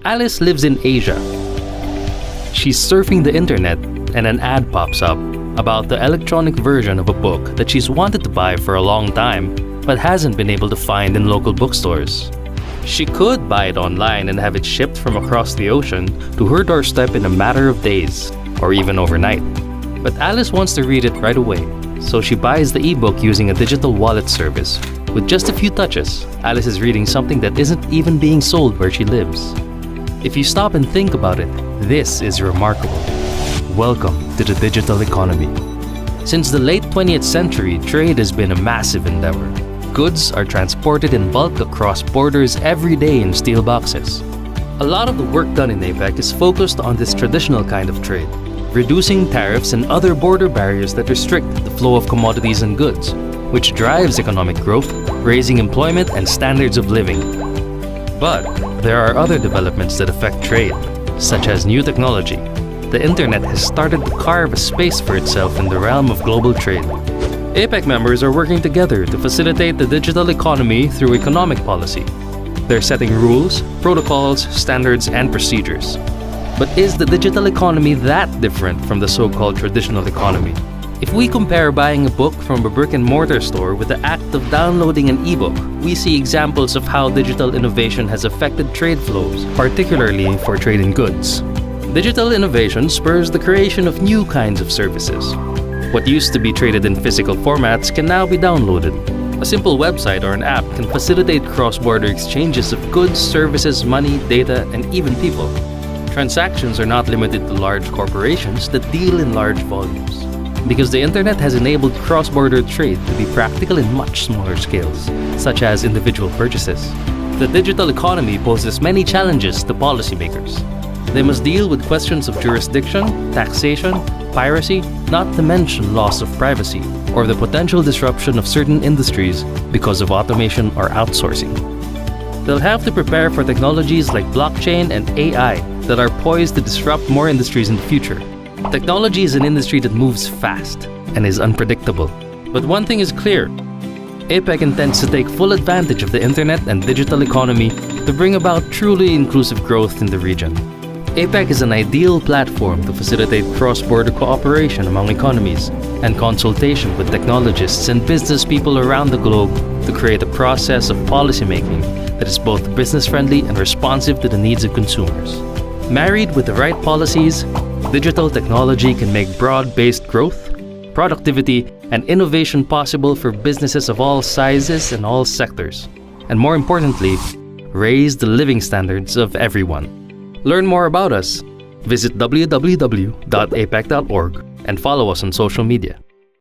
Alice lives in Asia. She's surfing the internet and an ad pops up about the electronic version of a book that she's wanted to buy for a long time but hasn't been able to find in local bookstores. She could buy it online and have it shipped from across the ocean to her doorstep in a matter of days, or even overnight. But Alice wants to read it right away, so she buys the ebook using a digital wallet service. With just a few touches, Alice is reading something that isn't even being sold where she lives. If you stop and think about it, this is remarkable. Welcome to the digital economy. Since the late 20th century, trade has been a massive endeavor. Goods are transported in bulk across borders every day in steel boxes. A lot of the work done in APEC is focused on this traditional kind of trade, reducing tariffs and other border barriers that restrict the flow of commodities and goods, which drives economic growth, raising employment and standards of living. But there are other developments that affect trade, such as new technology. The internet has started to carve a space for itself in the realm of global trade. APEC members are working together to facilitate the digital economy through economic policy. They're setting rules, protocols, standards, and procedures. But is the digital economy that different from the so-called traditional economy? If we compare buying a book from a brick-and-mortar store with the act of downloading an ebook, we see examples of how digital innovation has affected trade flows, particularly for trade in goods. Digital innovation spurs the creation of new kinds of services. What used to be traded in physical formats can now be downloaded. A simple website or an app can facilitate cross-border exchanges of goods, services, money, data, and even people. Transactions are not limited to large corporations that deal in large volumes, because the internet has enabled cross-border trade to be practical in much smaller scales, such as individual purchases. The digital economy poses many challenges to policymakers. They must deal with questions of jurisdiction, taxation, piracy, not to mention loss of privacy, or the potential disruption of certain industries because of automation or outsourcing. They'll have to prepare for technologies like blockchain and AI that are poised to disrupt more industries in the future. Technology is an industry that moves fast and is unpredictable. But one thing is clear: APEC intends to take full advantage of the internet and digital economy to bring about truly inclusive growth in the region. APEC is an ideal platform to facilitate cross-border cooperation among economies and consultation with technologists and business people around the globe to create a process of policymaking that is both business-friendly and responsive to the needs of consumers. Married with the right policies, digital technology can make broad-based growth, productivity, and innovation possible for businesses of all sizes and all sectors, and more importantly, raise the living standards of everyone. Learn more about us. Visit www.apec.org and follow us on social media.